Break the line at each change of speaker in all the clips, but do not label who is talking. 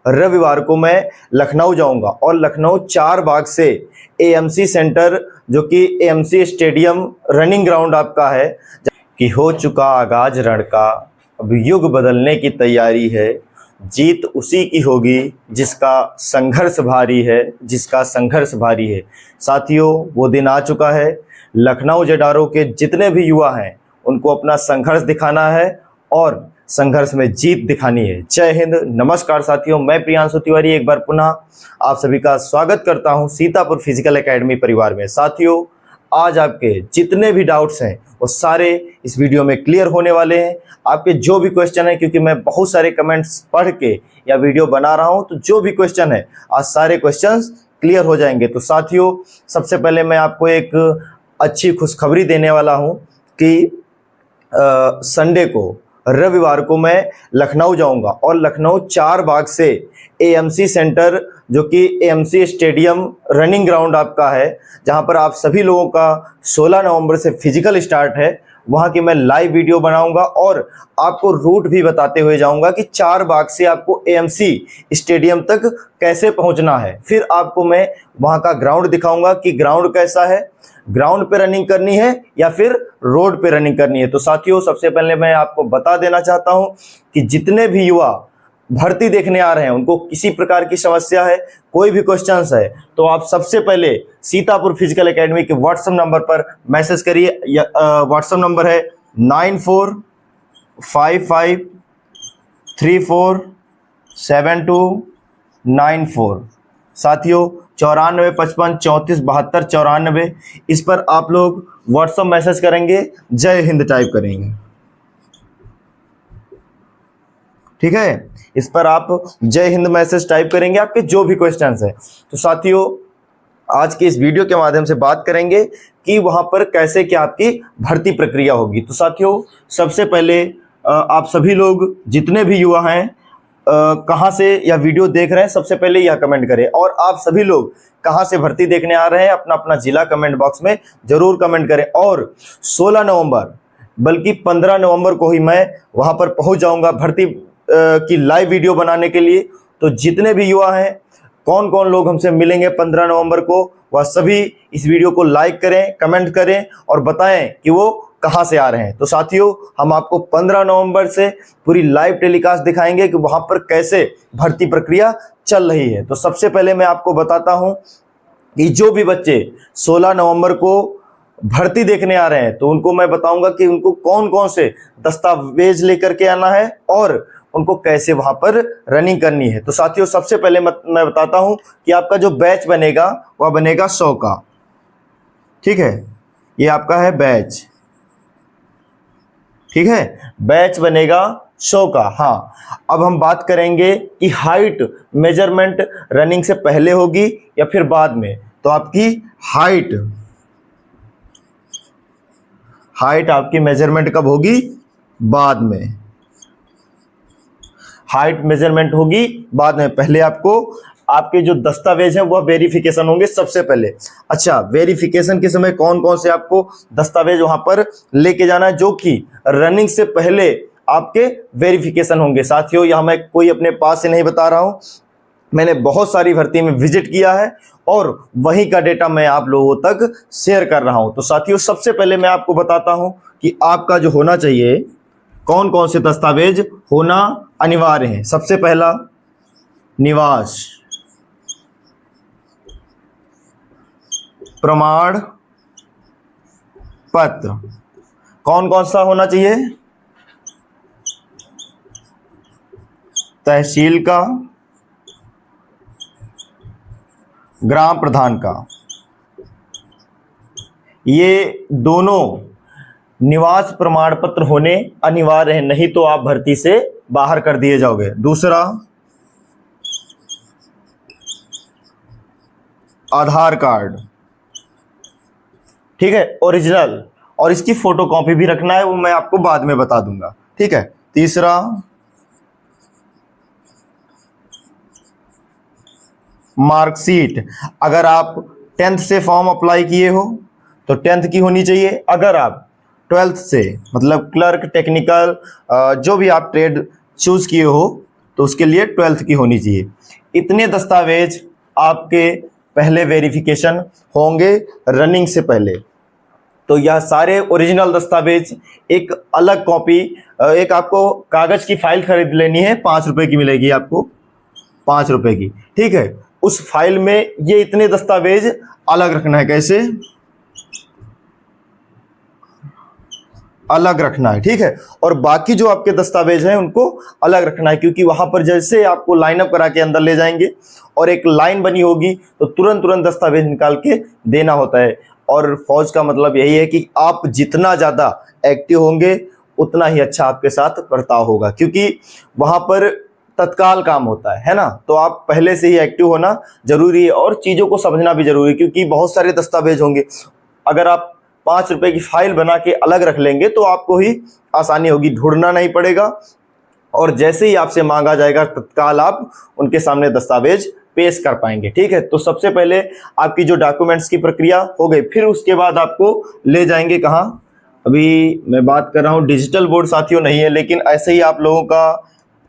रविवार को मैं लखनऊ जाऊंगा और लखनऊ 4 बाग से एएमसी सेंटर, जो कि एएमसी स्टेडियम रनिंग ग्राउंड आपका है, कि हो चुका आगाज रण का, अब युग बदलने की तैयारी है, जीत उसी की होगी जिसका संघर्ष भारी है, जिसका संघर्ष भारी है। साथियों, वो दिन आ चुका है। लखनऊ जडारो के जितने भी युवा हैं उनको अपना संघर्ष दिखाना है और संघर्ष में जीत दिखानी है। जय हिंद, नमस्कार साथियों, मैं प्रियांशु तिवारी एक बार पुनः आप सभी का स्वागत करता हूं सीतापुर फिजिकल एकेडमी परिवार में। साथियों, आज आपके जितने भी डाउट्स हैं वो सारे इस वीडियो में क्लियर होने वाले हैं। आपके जो भी क्वेश्चन है, क्योंकि मैं बहुत सारे कमेंट्स पढ़ के या वीडियो बना रहा हूं, तो जो भी क्वेश्चन है आज सारे क्वेश्चंस क्लियर हो जाएंगे। तो साथियों, सबसे पहले मैं आपको एक अच्छी खुशखबरी देने वाला हूं कि संडे को, रविवार को मैं लखनऊ जाऊंगा और लखनऊ 4 बाग से एएमसी सेंटर, जो कि एएमसी स्टेडियम रनिंग ग्राउंड आपका है, जहां पर आप सभी लोगों का 16 नवंबर से फिजिकल स्टार्ट है, वहां की मैं लाइव वीडियो बनाऊंगा और आपको रूट भी बताते हुए जाऊंगा कि 4 बाग से आपको एएमसी स्टेडियम तक कैसे पहुंचना है। फिर आपको मैं वहां का ग्राउंड दिखाऊंगा कि ग्राउंड कैसा है, ग्राउंड पे रनिंग करनी है या फिर रोड पे रनिंग करनी है। तो साथियों, सबसे पहले मैं आपको बता देना चाहता हूं कि जितने भी युवा भर्ती देखने आ रहे हैं, उनको किसी प्रकार की समस्या है, कोई भी क्वेश्चंस है, तो आप सबसे पहले सीतापुर फिजिकल एकेडमी के व्हाट्सएप नंबर पर मैसेज करिए। व्हाट्सएप नंबर है 9455347294। साथियों, 9455347294, इस पर आप लोग व्हाट्सएप मैसेज करेंगे, जय हिंद टाइप करेंगे, ठीक है। इस पर आप जय हिंद मैसेज टाइप करेंगे, आपके जो भी क्वेश्चंस हैं। तो साथियों, आज के इस वीडियो के माध्यम से बात करेंगे कि वहां पर कैसे क्या आपकी भर्ती प्रक्रिया होगी। तो साथियों, सबसे पहले आप सभी लोग जितने भी युवा हैं कहाँ से यह वीडियो देख रहे हैं, सबसे पहले यह कमेंट करें। और आप सभी लोग कहाँ से भर्ती देखने आ रहे हैं, अपना अपना जिला कमेंट बॉक्स में जरूर कमेंट करें। और 16 नवंबर बल्कि 15 नवंबर को ही मैं वहां पर पहुंच जाऊंगा भर्ती की लाइव वीडियो बनाने के लिए। तो जितने भी युवा हैं, कौन कौन लोग हमसे मिलेंगे 15 नवंबर को, वह सभी इस वीडियो को लाइक करें, कमेंट करें और बताएं कि वो कहां से आ रहे हैं। तो साथियों, हम आपको 15 नवंबर से पूरी लाइव टेलीकास्ट दिखाएंगे कि वहां पर कैसे भर्ती प्रक्रिया चल रही है। तो सबसे पहले मैं आपको बताता हूं कि जो भी बच्चे 16 नवंबर को भर्ती देखने आ रहे हैं, तो उनको मैं बताऊंगा कि उनको कौन कौन से दस्तावेज लेकर के आना है और उनको कैसे वहां पर रनिंग करनी है। तो साथियों, सबसे पहले मैं बताता हूं कि आपका जो बैच बनेगा वह बनेगा 100 का, ठीक है। ये आपका है बैच, ठीक है, बैच बनेगा 100 का। हाँ, अब हम बात करेंगे कि हाइट मेजरमेंट रनिंग से पहले होगी या फिर बाद में। तो आपकी हाइट आपकी मेजरमेंट कब होगी? बाद में। हाइट मेजरमेंट होगी बाद में। पहले आपको आपके जो दस्तावेज हैं वह वेरिफिकेशन होंगे सबसे पहले। अच्छा, वेरिफिकेशन के समय कौन कौन से आपको दस्तावेज वहां पर लेके जाना है, जो कि रनिंग से पहले आपके वेरिफिकेशन होंगे। साथियों, यह मैं कोई अपने पास से नहीं बता रहा हूं, मैंने बहुत सारी भर्ती में विजिट किया है और वहीं का डेटा मैं आप लोगों तक शेयर कर रहा हूं। तो साथियों, सबसे पहले मैं आपको बताता हूं कि आपका जो होना चाहिए, कौन कौन से दस्तावेज होना अनिवार्य है। सबसे पहला, निवास प्रमाण पत्र। कौन कौन सा होना चाहिए? तहसील का, ग्राम प्रधान का। ये दोनों निवास प्रमाण पत्र होने अनिवार्य है, नहीं तो आप भर्ती से बाहर कर दिए जाओगे। दूसरा, आधार कार्ड, ठीक है, ओरिजिनल, और इसकी फोटोकॉपी भी रखना है, वो मैं आपको बाद में बता दूंगा, ठीक है। तीसरा, मार्कशीट। अगर आप 10th से फॉर्म अप्लाई किए हो तो 10th की होनी चाहिए। अगर आप 12th से, मतलब क्लर्क, टेक्निकल, जो भी आप ट्रेड चूज किए हो, तो उसके लिए 12th की होनी चाहिए। इतने दस्तावेज आपके पहले वेरिफिकेशन होंगे रनिंग से पहले। तो यह सारे ओरिजिनल दस्तावेज, एक अलग कॉपी, एक आपको कागज की फाइल खरीद लेनी है, 5 रुपए की मिलेगी आपको, 5 रुपए की, ठीक है। उस फाइल में ये इतने दस्तावेज अलग रखना है। कैसे अलग रखना है, ठीक है। और बाकी जो आपके दस्तावेज हैं उनको अलग रखना है, क्योंकि वहां पर जैसे आपको लाइनअप करा के अंदर ले जाएंगे और एक लाइन बनी होगी तो तुरंत दस्तावेज निकाल के देना होता है। और फौज का मतलब यही है कि आप जितना ज़्यादा एक्टिव होंगे उतना ही अच्छा आपके साथ बर्ताव होगा, क्योंकि वहाँ पर तत्काल काम होता है ना। तो आप पहले से ही एक्टिव होना जरूरी है और चीज़ों को समझना भी जरूरी है, क्योंकि बहुत सारे दस्तावेज होंगे। अगर आप 5 रुपए की फाइल बना के अलग रख लेंगे तो आपको ही आसानी होगी, ढूंढना नहीं पड़ेगा। और जैसे ही आपसे मांगा जाएगा तत्काल आप उनके सामने दस्तावेज पेश कर पाएंगे, ठीक है। तो सबसे पहले आपकी जो डॉक्यूमेंट्स की प्रक्रिया हो गई, फिर उसके बाद आपको ले जाएंगे कहाँ। अभी मैं बात कर रहा हूँ डिजिटल बोर्ड साथियों नहीं है, लेकिन ऐसे ही आप लोगों का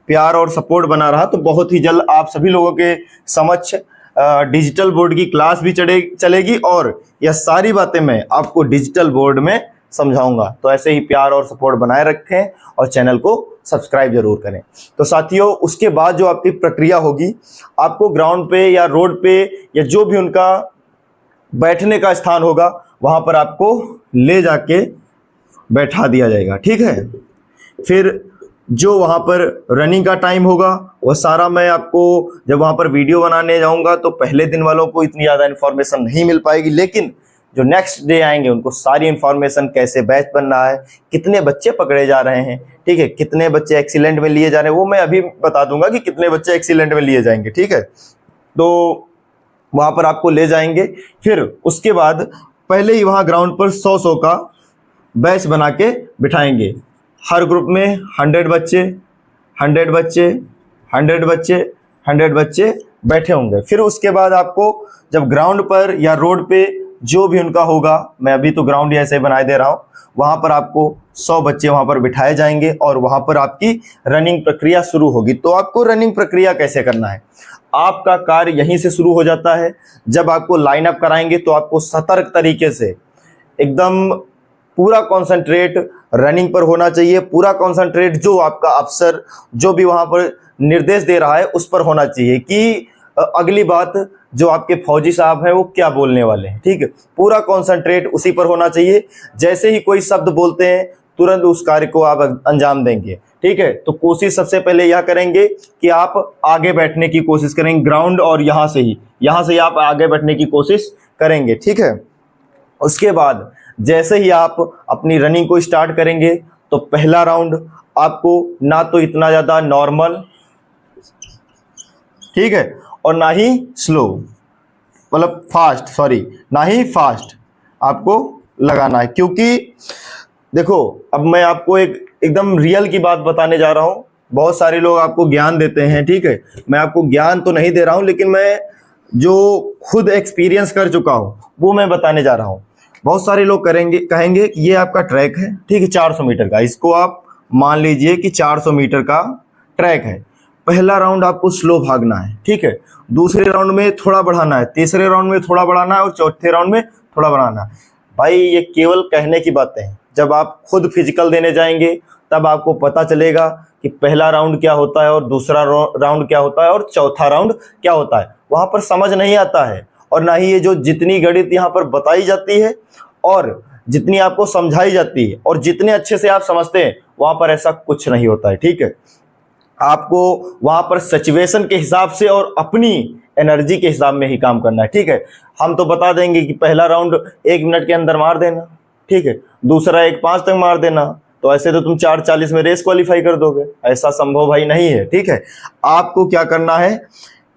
प्यार और सपोर्ट बना रहा तो बहुत ही जल्द आप सभी लोगों के समक्ष डिजिटल बोर्ड की क्लास भी चलेगी और यह सारी बातें मैं आपको डिजिटल बोर्ड में समझाऊंगा। तो ऐसे ही प्यार और सपोर्ट बनाए रखें और चैनल को सब्सक्राइब जरूर करें। तो साथियों, उसके बाद जो आपकी प्रक्रिया होगी, आपको ग्राउंड पे या रोड पे या जो भी उनका बैठने का स्थान होगा वहां पर आपको ले जाके बैठा दिया जाएगा, ठीक है। फिर जो वहाँ पर रनिंग का टाइम होगा वह सारा मैं आपको जब वहाँ पर वीडियो बनाने जाऊँगा तो पहले दिन वालों को इतनी ज़्यादा इन्फॉर्मेशन नहीं मिल पाएगी, लेकिन जो नेक्स्ट डे आएंगे उनको सारी इन्फॉर्मेशन, कैसे बैच बन रहा है, कितने बच्चे पकड़े जा रहे हैं, ठीक है, कितने बच्चे एक्सीलेंट में लिए जा रहे हैं, वो मैं अभी बता दूंगा कि कितने बच्चे एक्सीलेंट में लिए जाएंगे, ठीक है। तो वहाँ पर आपको ले जाएंगे। फिर उसके बाद पहले ही वहाँ ग्राउंड पर 100 का बैच बना के बिठाएंगे। हर ग्रुप में 100 बच्चे 100 बच्चे 100 बच्चे 100 बच्चे बैठे होंगे। फिर उसके बाद आपको जब ग्राउंड पर या रोड पे जो भी उनका होगा, मैं अभी तो ग्राउंड ऐसे बनाए दे रहा हूँ, वहाँ पर आपको 100 बच्चे वहाँ पर बिठाए जाएंगे और वहाँ पर आपकी रनिंग प्रक्रिया शुरू होगी। तो आपको रनिंग प्रक्रिया कैसे करना है, आपका कार्य यहीं से शुरू हो जाता है। जब आपको लाइन अप कराएंगे तो आपको सतर्क तरीके से एकदम पूरा कॉन्सेंट्रेट रनिंग पर होना चाहिए, पूरा कॉन्सेंट्रेट जो आपका अफसर जो भी वहाँ पर निर्देश दे रहा है उस पर होना चाहिए कि अगली बात जो आपके फौजी साहब हैं वो क्या बोलने वाले हैं, ठीक है। पूरा कॉन्सेंट्रेट उसी पर होना चाहिए। जैसे ही कोई शब्द बोलते हैं तुरंत उस कार्य को आप अंजाम देंगे, ठीक है। तो कोशिश सबसे पहले यह करेंगे कि आप आगे बैठने की कोशिश करेंगे ग्राउंड, और यहाँ से ही आप आगे बैठने की कोशिश करेंगे, ठीक है। उसके बाद जैसे ही आप अपनी रनिंग को स्टार्ट करेंगे तो पहला राउंड आपको ना तो इतना ज़्यादा नॉर्मल, ठीक है, और ना ही स्लो, मतलब फास्ट, सॉरी, ना ही फास्ट आपको लगाना है। क्योंकि देखो, अब मैं आपको एकदम रियल की बात बताने जा रहा हूँ। बहुत सारे लोग आपको ज्ञान देते हैं, ठीक है, मैं आपको ज्ञान तो नहीं दे रहा हूँ, लेकिन मैं जो खुद एक्सपीरियंस कर चुका हूँ वो मैं बताने जा रहा हूँ। बहुत सारे लोग कहेंगे कि ये आपका ट्रैक है, ठीक है, 400 मीटर का, इसको आप मान लीजिए कि 400 मीटर का ट्रैक है। पहला राउंड आपको स्लो भागना है, ठीक है, दूसरे राउंड में थोड़ा बढ़ाना है, तीसरे राउंड में थोड़ा बढ़ाना है और चौथे राउंड में थोड़ा बढ़ाना है। भाई ये केवल कहने की बातें हैं। जब आप खुद फिजिकल देने जाएंगे तब आपको पता चलेगा कि पहला राउंड क्या होता है और दूसरा राउंड क्या होता है और चौथा राउंड क्या होता है। वहाँ पर समझ नहीं आता है, और ना ही ये जो जितनी गणित यहाँ पर बताई जाती है और जितनी आपको समझाई जाती है और जितने अच्छे से आप समझते हैं वहाँ पर ऐसा कुछ नहीं होता है, ठीक है। आपको वहाँ पर सिचुएशन के हिसाब से और अपनी एनर्जी के हिसाब में ही काम करना है, ठीक है। हम तो बता देंगे कि पहला राउंड 1 मिनट के अंदर मार देना, ठीक है, दूसरा 1:05 तक मार देना, तो ऐसे तो तुम 4:40 में रेस क्वालिफाई कर दोगे। ऐसा संभव भाई नहीं है, ठीक है। आपको क्या करना है,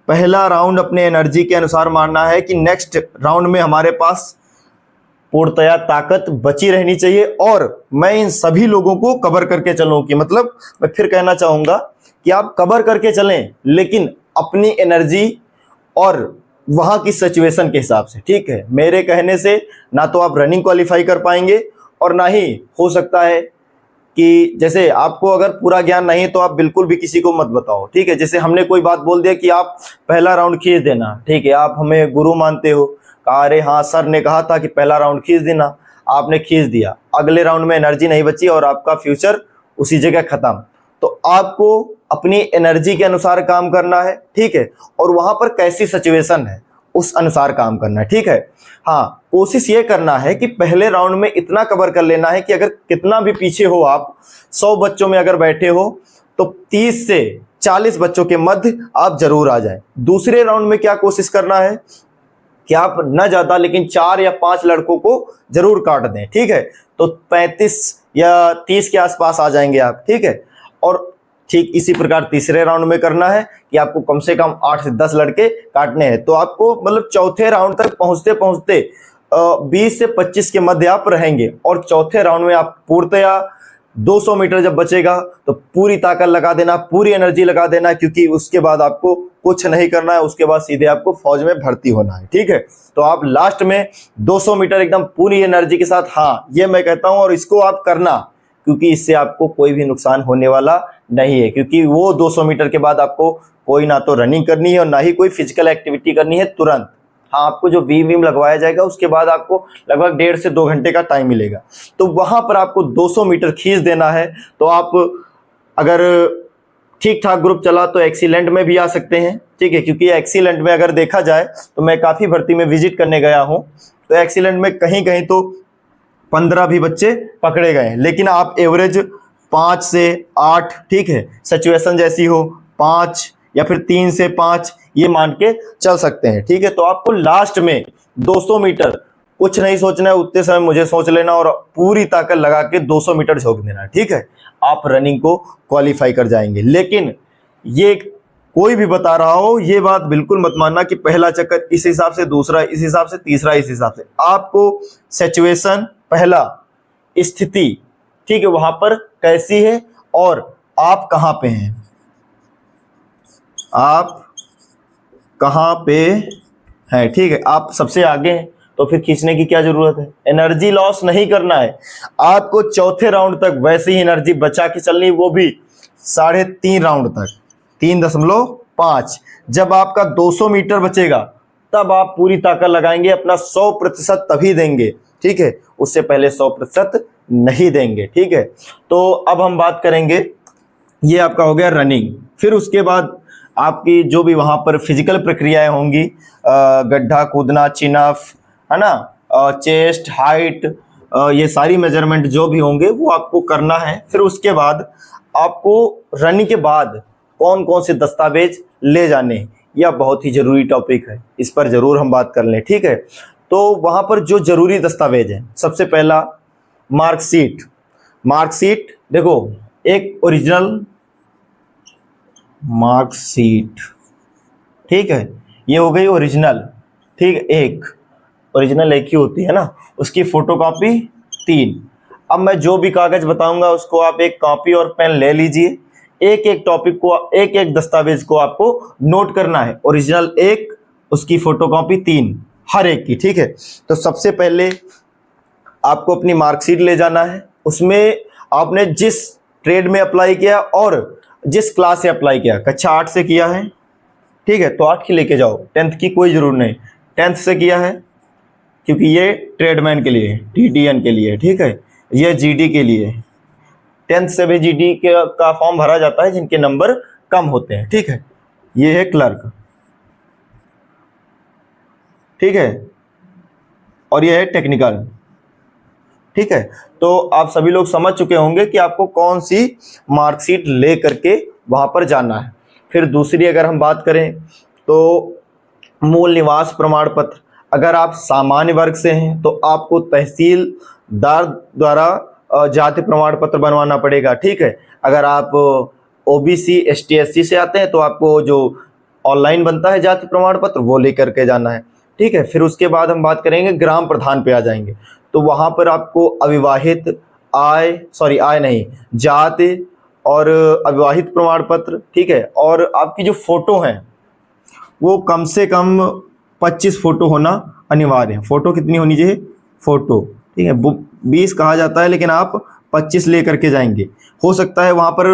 पहला राउंड अपने एनर्जी के अनुसार मारना है कि नेक्स्ट राउंड में हमारे पास पूर्णतया ताकत बची रहनी चाहिए और मैं इन सभी लोगों को कवर करके चलूं। कि मतलब मैं फिर कहना चाहूँगा कि आप कवर करके चलें, लेकिन अपनी एनर्जी और वहाँ की सिचुएशन के हिसाब से, ठीक है। मेरे कहने से ना तो आप रनिंग क्वालिफाई कर पाएंगे और ना ही हो सकता है कि जैसे आपको अगर पूरा ज्ञान नहीं है तो आप बिल्कुल भी किसी को मत बताओ, ठीक है। जैसे हमने कोई बात बोल दिया कि आप पहला राउंड खींच देना, ठीक है, आप हमें गुरु मानते हो, कहा अरे हाँ सर ने कहा था कि पहला राउंड खींच देना, आपने खींच दिया, अगले राउंड में एनर्जी नहीं बची और आपका फ्यूचर उसी जगह खत्म। तो आपको अपनी एनर्जी के अनुसार काम करना है, ठीक है, और वहां पर कैसी सिचुएशन है उस अनुसार काम करना है, ठीक है। हाँ, कोशिश ये करना है कि पहले राउंड में इतना कवर कर लेना है कि अगर कितना भी पीछे हो आप, 100 बच्चों में अगर बैठे हो तो 30 से 40 बच्चों के मध्य आप जरूर आ जाएं। दूसरे राउंड में क्या कोशिश करना है कि आप न ज्यादा लेकिन 4 या 5 लड़कों को जरूर काट दें, ठीक है। तो 35 या 30 के आसपास आ जाएंगे आप, ठीक है। और ठीक इसी प्रकार तीसरे राउंड में करना है कि आपको कम से कम 8 से 10 लड़के काटने हैं। तो आपको मतलब चौथे राउंड तक पहुंचते पहुंचते 20 से 25 के मध्य आप रहेंगे, और चौथे राउंड में आप पूर्णतया 200 मीटर जब बचेगा तो पूरी ताकत लगा देना, पूरी एनर्जी लगा देना, क्योंकि उसके बाद आपको कुछ नहीं करना है, उसके बाद सीधे आपको फौज में भर्ती होना है, ठीक है। तो आप लास्ट में 200 मीटर एकदम पूरी एनर्जी के साथ, हाँ ये मैं कहता हूं, और इसको आप करना, क्योंकि इससे आपको कोई भी नुकसान होने वाला नहीं है, क्योंकि वो 200 मीटर के बाद आपको कोई ना तो रनिंग करनी है और ना ही कोई फिजिकल एक्टिविटी करनी है तुरंत। हाँ, आपको जो वीम लगवाया जाएगा उसके बाद आपको लगभग 1.5 से 2 घंटे का टाइम मिलेगा। तो वहां पर आपको 200 मीटर खींच देना है। तो आप अगर ठीक ठाक ग्रुप चला तो एक्सीलेंट में भी आ सकते हैं, ठीक है, क्योंकि एक्सीलेंट में अगर देखा जाए तो मैं काफ़ी भर्ती में विजिट करने गया हूँ, तो एक्सीलेंट में कहीं कहीं तो 15 भी बच्चे पकड़े गए, लेकिन आप एवरेज 5 से 8, ठीक है, सिचुएशन जैसी हो 5 या फिर 3 से 5 ये मान के चल सकते हैं, ठीक है। तो आपको लास्ट में 200 मीटर कुछ नहीं सोचना है, उतने समय मुझे सोच लेना और पूरी ताकत लगा के 200 मीटर झोंक देना, ठीक है। आप रनिंग को क्वालिफाई कर जाएंगे। लेकिन ये कोई भी बता रहा हो ये बात बिल्कुल मत मानना कि पहला चक्कर इस हिसाब से, दूसरा इस हिसाब से, तीसरा इस हिसाब से। आपको सिचुएशन, पहला स्थिति, ठीक है, वहां पर कैसी है और आप कहां पे हैं, आप कहां पे हैं, ठीक है। आप सबसे आगे हैं तो फिर खींचने की क्या जरूरत है, एनर्जी लॉस नहीं करना है आपको। चौथे राउंड तक वैसे ही एनर्जी बचा के चलनी, वो भी 3.5 राउंड तक, 3.5। जब आपका 200 मीटर बचेगा तब आप पूरी ताकत लगाएंगे, अपना 100% तभी देंगे, ठीक है, उससे पहले 100% नहीं देंगे, ठीक है। तो अब हम बात करेंगे, ये आपका हो गया रनिंग। फिर उसके बाद आपकी जो भी वहां पर फिजिकल प्रक्रियाएं होंगी, गड्ढा कूदना, चिन अप, है ना, चेस्ट हाइट, ये सारी मेजरमेंट जो भी होंगे वो आपको करना है। फिर उसके बाद आपको रनिंग के बाद कौन कौन से दस्तावेज ले जाने हैं, यह बहुत ही जरूरी टॉपिक है, इस पर जरूर हम बात कर लें, ठीक है। तो वहां पर जो जरूरी दस्तावेज हैं, सबसे पहला मार्कशीट। मार्कशीट देखो, एक ओरिजिनल मार्कशीट, ठीक है, ये हो गई ओरिजिनल, ठीक, एक ओरिजिनल एक ही होती है ना, उसकी फोटोकॉपी 3। अब मैं जो भी कागज बताऊंगा उसको आप एक कॉपी और पेन ले लीजिए, एक एक टॉपिक को, एक एक दस्तावेज को आपको नोट करना है, ओरिजिनल 1, उसकी फोटोकॉपी 3, हर एक की, ठीक है। तो सबसे पहले आपको अपनी मार्कशीट ले जाना है, उसमें आपने जिस ट्रेड में अप्लाई किया और जिस क्लास से अप्लाई किया, कक्षा 8 से किया है, ठीक है, तो 8 की लेके जाओ, 10th की कोई जरूर नहीं, 10th से किया है क्योंकि ये ट्रेडमैन के लिए, TTN के लिए, ठीक है, ये GD के लिए, 10th से भी GD का फॉर्म भरा जाता है जिनके नंबर कम होते हैं, ठीक है। ये है क्लर्क, ठीक है, और ये है टेक्निकल, ठीक है। तो आप सभी लोग समझ चुके होंगे कि आपको कौन सी मार्कशीट ले करके वहां पर जाना है। फिर दूसरी अगर हम बात करें तो मूल निवास प्रमाण पत्र। अगर आप सामान्य वर्ग से हैं तो आपको तहसीलदार द्वारा जाति प्रमाण पत्र बनवाना पड़ेगा, ठीक है। अगर आप OBC ST SC से आते हैं तो आपको जो ऑनलाइन बनता है जाति प्रमाण पत्र वो लेकर के जाना है, ठीक है। फिर उसके बाद हम बात करेंगे ग्राम प्रधान पे आ जाएंगे, तो वहां पर आपको अविवाहित जाति और अविवाहित प्रमाण पत्र, ठीक है, और आपकी जो फोटो है वो कम से कम 25 फोटो होना अनिवार्य है। फोटो कितनी होनी चाहिए, फोटो, ठीक है, 20 कहा जाता है लेकिन आप 25 ले करके जाएंगे। हो सकता है वहाँ पर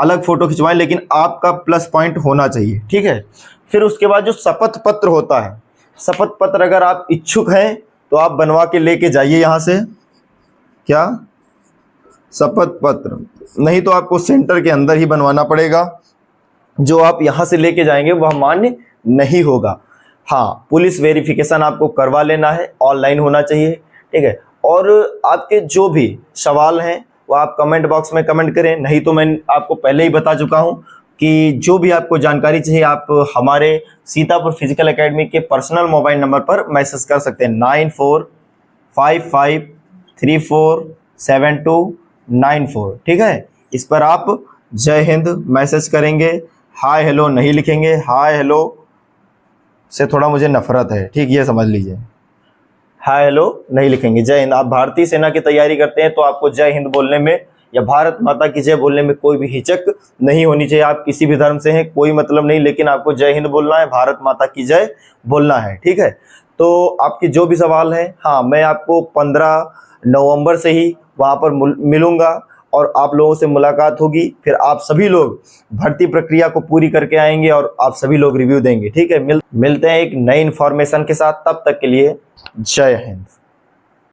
अलग फ़ोटो खिंचवाएं, लेकिन आपका प्लस पॉइंट होना चाहिए, ठीक है। फिर उसके बाद जो शपथ पत्र होता है, शपथ पत्र अगर आप इच्छुक हैं तो आप बनवा के लेके जाइए यहाँ से। क्या शपथ पत्र? नहीं तो आपको सेंटर के अंदर ही बनवाना पड़ेगा। जो आप यहाँ से लेके जाएंगे वह मान्य नहीं होगा। हाँ, पुलिस वेरिफिकेशन आपको करवा लेना है, ऑनलाइन होना चाहिए, ठीक है। और आपके जो भी सवाल हैं वो आप कमेंट बॉक्स में कमेंट करें, नहीं तो मैं आपको पहले ही बता चुका हूँ कि जो भी आपको जानकारी चाहिए आप हमारे सीतापुर फिजिकल एकेडमी के पर्सनल मोबाइल नंबर पर मैसेज कर सकते हैं 9455347294, ठीक है। इस पर आप जय हिंद मैसेज करेंगे। हाय हेलो नहीं लिखेंगे, हाय हेलो से थोड़ा मुझे नफरत है, ठीक, ये समझ लीजिए। हाय हेलो नहीं लिखेंगे, जय हिंद। आप भारतीय सेना की तैयारी करते हैं तो आपको जय हिंद बोलने में या भारत माता की जय बोलने में कोई भी हिचक नहीं होनी चाहिए। आप किसी भी धर्म से हैं कोई मतलब नहीं, लेकिन आपको जय हिंद बोलना है, भारत माता की जय बोलना है, ठीक है। तो आपके जो भी सवाल हैं, हाँ, मैं आपको 15 नवंबर से ही वहाँ पर मिलूँगा और आप लोगों से मुलाकात होगी। फिर आप सभी लोग भर्ती प्रक्रिया को पूरी करके आएंगे और आप सभी लोग रिव्यू देंगे, ठीक है। मिलते हैं एक नई इन्फॉर्मेशन के साथ, तब तक के लिए जय हिंद।